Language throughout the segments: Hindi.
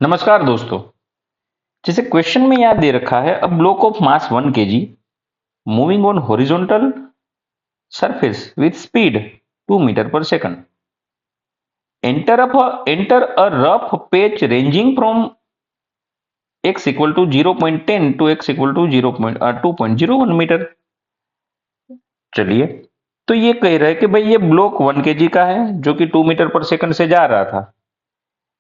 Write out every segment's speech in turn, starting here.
नमस्कार दोस्तों। जैसे क्वेश्चन में याद दे रखा है, a block of mass 1 kg moving on horizontal surface with speed 2 metre per second enter a rough patch ranging from x equal to 0.10 to x equal to 2.01 metre. चलिए, तो ये कह रहा है कि भाई ये ब्लॉक 1 kg का है जो कि 2 मीटर पर सेकंड से जा रहा था,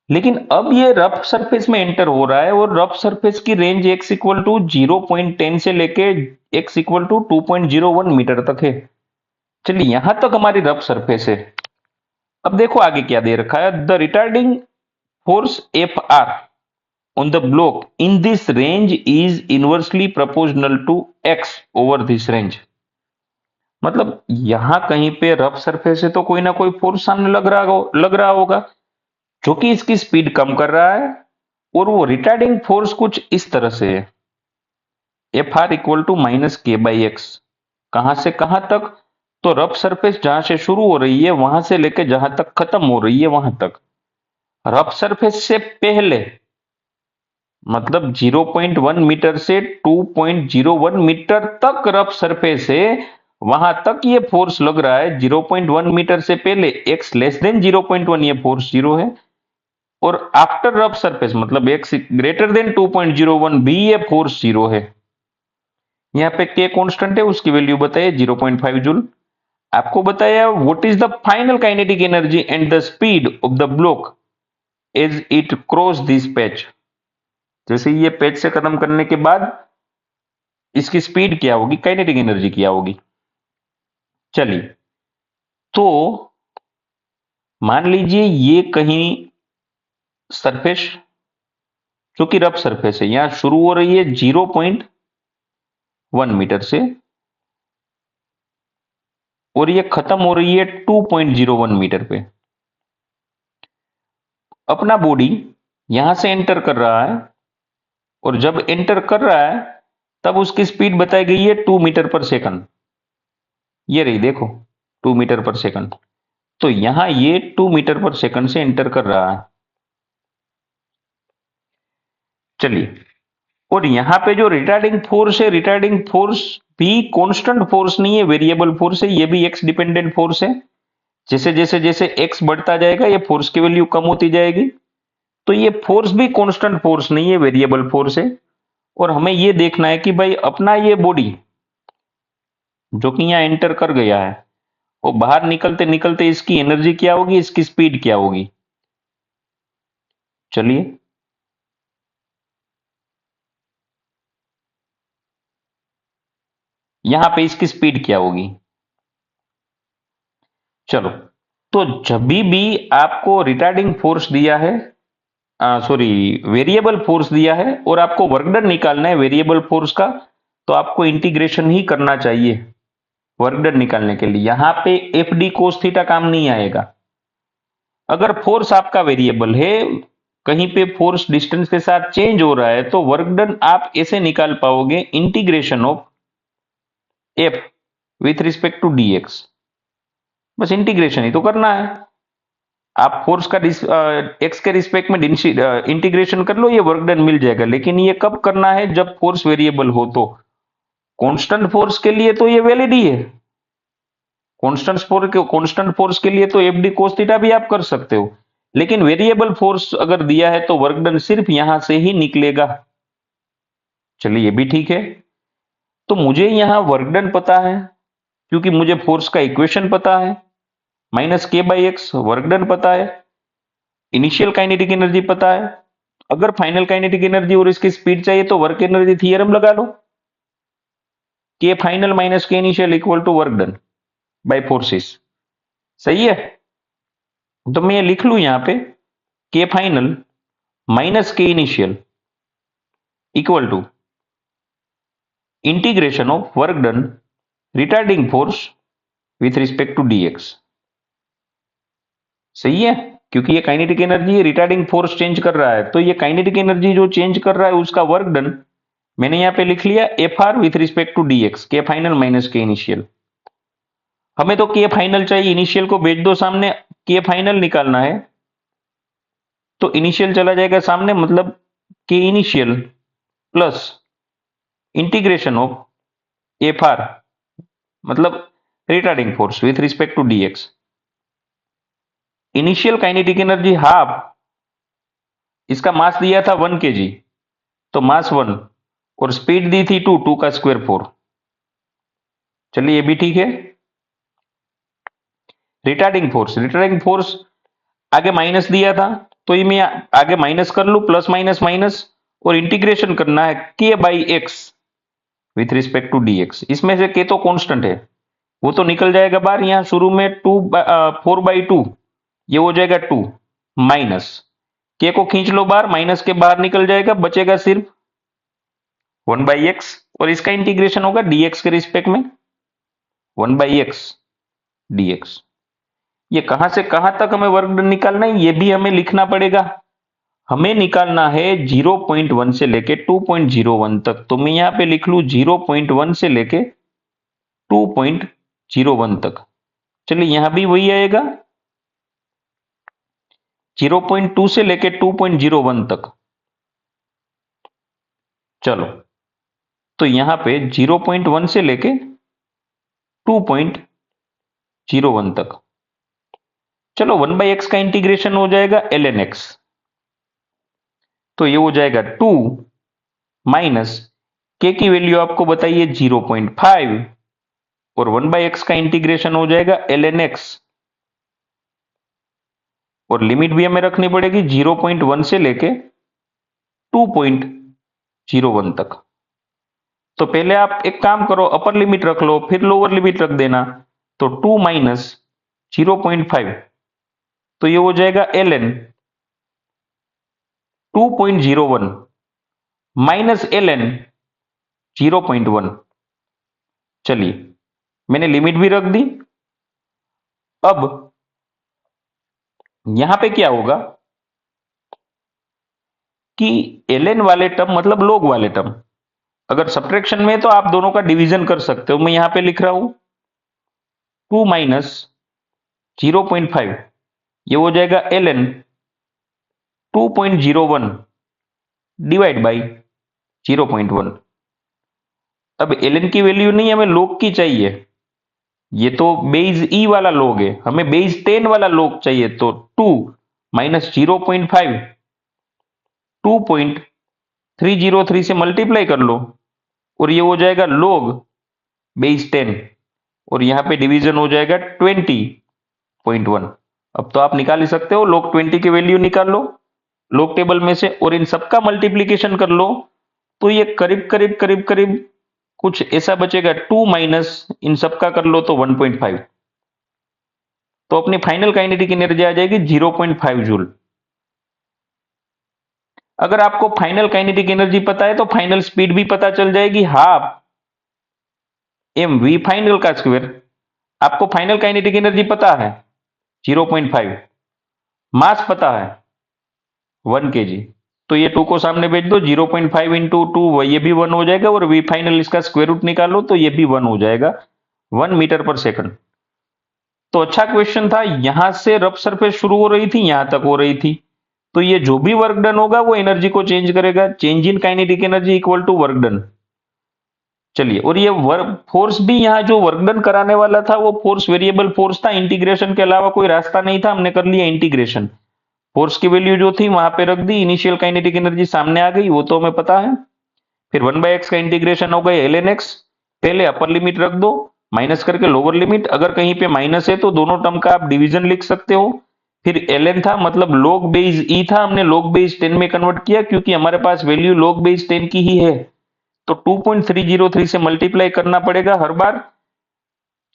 लेकिन अब ये रफ सरफेस में एंटर हो रहा है और रफ सरफेस की रेंज x इक्वल टू 0.10 से लेके x इक्वल टू 2.01 मीटर तक है। चलिए, यहां तक हमारी रफ सरफेस है। अब देखो आगे क्या दे रखा है, the retarding force F R on the block in this range is inversely proportional to x over this range. मतलब यहां कहीं पे रफ सरफेस है तो कोई ना कोई फोर्स सामने लग रहा होगा जो कि इसकी स्पीड कम कर रहा है, और वो रिटार्डिंग फोर्स कुछ इस तरह से है, F R equal to minus K by X. कहां से कहां तक? तो रफ सरफेस जहां से शुरू हो रही है वहां से लेके जहां तक खत्म हो रही है वहां तक, रफ सरफेस से पहले मतलब 0.1 मीटर से 2.01 मीटर तक रफ सरफेस है, वहां तक ये फोर्स लग रहा है। 0.1 मीटर से पहले x लेस देन 0.1 ये फोर्स जीरो है, और आफ्टर रफ सरफेस मतलब x ग्रेटर देन 2.01 भी ये फोर्स जीरो है। यहाँ पे k कांस्टेंट है, उसकी वैल्यू बताइए 0.5 जूल। आपको बताया what is the final kinetic energy and the speed of the block as it cross this patch. जैसे ये पैच से खत्म करने के बाद इसकी स्पीड क्या होगी, काइनेटिक एनर्जी क्या होगी। चलिए, तो मान लीजिए ये कहीं सरफेस जो कि रफ सरफेस है यहां शुरू हो रही है 0.1 मीटर से और ये खत्म हो रही है 2.01 मीटर पे। अपना बॉडी यहां से एंटर कर रहा है, और जब एंटर कर रहा है तब उसकी स्पीड बताई गई है 2 मीटर पर सेकंड। ये रही देखो 2 मीटर पर सेकंड। तो यहां ये 2 मीटर पर सेकंड से एंटर कर रहा है। चलिए, और यहां पे जो रिटार्डिंग फोर्स है, रिटार्डिंग फोर्स भी कांस्टेंट फोर्स नहीं है, वेरिएबल फोर्स है। ये भी एक्स डिपेंडेंट फोर्स है। जैसे जैसे जैसे एक्स बढ़ता जाएगा ये फोर्स की वैल्यू कम होती जाएगी। तो ये फोर्स भी कांस्टेंट फोर्स नहीं है, वेरिएबल फोर्स है। और हमें ये देखना है कि भाई अपना ये बॉडी जो कि यहां एंटर कर गया है, वो बाहर निकलते निकलते इसकी एनर्जी क्या होगी, इसकी स्पीड क्या होगी। चलिए, यहां पे इसकी स्पीड क्या होगी। चलो, तो जब भी आपको रिटार्डिंग फोर्स दिया है, सॉरी वेरिएबल फोर्स दिया है और आपको वर्क डन निकालना है वेरिएबल फोर्स का, तो आपको इंटीग्रेशन ही करना चाहिए वर्क डन निकालने के लिए। यहां पे एफ डी कोस थीटा काम नहीं आएगा। अगर फोर्स आपका वेरिएबल है, कहीं पे फोर्स डिस्टेंस के साथ चेंज हो रहा है, तो वर्क डन आप ऐसे निकाल पाओगे integration of F with respect to D X. बस इंटीग्रेशन ही तो करना है। आप फोर्स का एक्स के रिस्पेक्ट में इंटीग्रेशन कर लो, ये वर्क डन मिल जाएगा। लेकिन ये कब करना है, जब फोर्स वेरिएबल हो। तो कांस्टेंट फोर्स के लिए तो ये वैलिड ही है। कांस्टेंट फोर्स के लिए तो एफ डी कोस थीटा भी आप कर सकते हो, लेकिन वेरिएबल फोर्स अगर दिया है तो वर्क डन सिर्फ यहां से ही निकलेगा। चलिए, ये भी ठीक है। तो मुझे यहां वर्क डन पता है क्योंकि मुझे फोर्स का इक्वेशन पता है, minus K by x. Work done पता है, इनिशियल काइनेटिक एनर्जी पता है। अगर फाइनल काइनेटिक एनर्जी और इसकी स्पीड चाहिए तो वर्क एनर्जी थ्योरम लगा लो, K final minus K initial equal to work done by forces. सही है, तो मैं ये लिख लू यहां पे, K final minus K initial equal to integration of work done retarding force with respect to DX. सही है, क्योंकि ये kinetic energy retarding force change कर रहा है, तो ये काइनेटिक एनर्जी जो चेंज कर रहा है उसका वर्क डन मैंने यहां पे लिख लिया F R with respect to DX, K final minus K initial. हमें तो के फाइनल चाहिए, इनिशियल को भेज दो सामने, के फाइनल निकालना है। तो इनिशियल चला जाएगा सामने, मतलब के initial plus integration of F R, मतलब retarding force with respect to DX. Initial kinetic energy half, इसका मास दिया था 1 kg, तो मास 1 और स्पीड दी थी 2, 2 का स्क्वायर 4। चलिए ये भी ठीक है। रिटार्डिंग फोर्स आगे माइनस दिया था, तो ये मैं आगे माइनस कर लू, प्लस माइनस माइनस, और इंटीग्रेशन करना है K by X with respect to DX. इसमें से के तो कांस्टेंट है, वो तो निकल जाएगा बाहर। यहां शुरू में 4/2, ये हो जाएगा 2 माइनस के को खींच लो बाहर, माइनस के बाहर निकल जाएगा, बचेगा सिर्फ 1/x, और इसका इंटीग्रेशन होगा dx के रिस्पेक्ट में 1/x dx। ये कहां से कहां तक हमें वर्क डन निकालना है, ये भी हमें लिखना पड़ेगा। हमें निकालना है 0.1 से लेके 2.01 तक, तो मैं यहां पे लिख लू 0.1 से लेके 2.01 तक। चलिए यहां भी वही आएगा, 0.2 से लेके 2.01 तक। चलो तो यहां पे 0.1 से लेके 2.01 तक। चलो 1/x का इंटीग्रेशन हो जाएगा ln x, तो ये हो जाएगा 2 माइनस के की वैल्यू आपको बताइए 0.5, और 1/x का इंटीग्रेशन हो जाएगा ln x, और लिमिट भी हमें रखनी पड़ेगी 0.1 से लेके 2.01 तक। तो पहले आप एक काम करो, अपर लिमिट रख लो, फिर लोअर लिमिट रख देना, तो 2 माइनस 0.5, तो ये हो जाएगा ln 2.01 माइनस ln 0.1। चलिए मैंने लिमिट भी रख दी। अब यहां पे क्या होगा कि ln वाले टर्म मतलब लोग वाले टर्म, अगर सब्ट्रैक्शन में तो आप दोनों का डिवीजन कर सकते हो। मैं यहां पे लिख रहा हूं 2 माइनस 0.5, ये हो जाएगा ln 2.01 डिवाइड बाई 0.1। अब ln की वैल्यू नहीं, हमें लोग की चाहिए। ये तो बेस ई वाला लोग है, हमें बेस 10 वाला लोग चाहिए, तो 2 माइनस 0.5 2.303 से मल्टीप्लाई कर लो, और ये हो जाएगा लोग बेस 10, और यहां पे डिवीजन हो जाएगा 20.1। अब तो आप निकाल ही सकते हो, लोग 20 की वैल्यू निकाल लो लोग टेबल में से, और इन सबका मल्टीप्लीकेशन कर लो, तो ये करीब करीब करीब करीब कुछ ऐसा बचेगा। 2 माइनस इन सबका कर लो तो 1.5, तो अपनी फाइनल काइनेटिक एनर्जी आ जाएगी 0.5 जूल। अगर आपको फाइनल काइनेटिक एनर्जी पता है तो फाइनल स्पीड भी पता चल जाएगी, हाफ एम वी फाइनल का स्क्वायर। आपको फाइनल काइनेटिक एनर्जी पता है 0.5, मास पता है 1 kg, तो ये 2 को सामने भेज दो, 0.5 इंटू 2 ये भी 1 हो जाएगा, और वी फाइनल इसका स्क्वायर रूट निकालो तो ये भी 1 हो जाएगा, 1 मीटर पर सेकंड। तो अच्छा क्वेश्चन था। यहां से रफ सरफेस शुरू हो रही थी, यहां तक हो रही थी, तो ये जो भी वर्क डन होगा वो एनर्जी को चेंज करेगा। Change in kinetic energy equal to work done. चलिए, और ये वर्क फोर्स भी यहाँ जो वर्क डन कराने वाला था वो फोर्स वेरिएबल फोर्स था, इंटीग्रेशन के अलावा कोई रास्ता नहीं था, हमने कर लिया इंटीग्रेशन। फोर्स की वैल्यू जो थी वहां पे रख दी, इनिशियल काइनेटिक एनर्जी सामने आ गई, वो तो हमें पता है। फिर 1/x का इंटीग्रेशन हो गया ln x, पहले अपर लिमिट रख दो, माइनस करके लोअर लिमिट, अगर कहीं पे माइनस है तो दोनों टर्म का आप डिवीजन लिख सकते हो। फिर ln था मतलब log बेस e था, हमने log बेस 10 में कन्वर्ट किया क्योंकि हमारे पास वैल्यू log बेस 10 की ही है, तो 2.303 से मल्टीप्लाई करना पड़ेगा हर बार,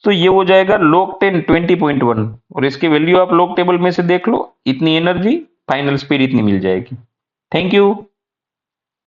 तो ये हो जाएगा log 10 20.1, और इसकी वैल्यू आप log टेबल में से देख लो, इतनी एनर्जी फाइनल स्पीड इतनी मिल जाएगी। Thank you.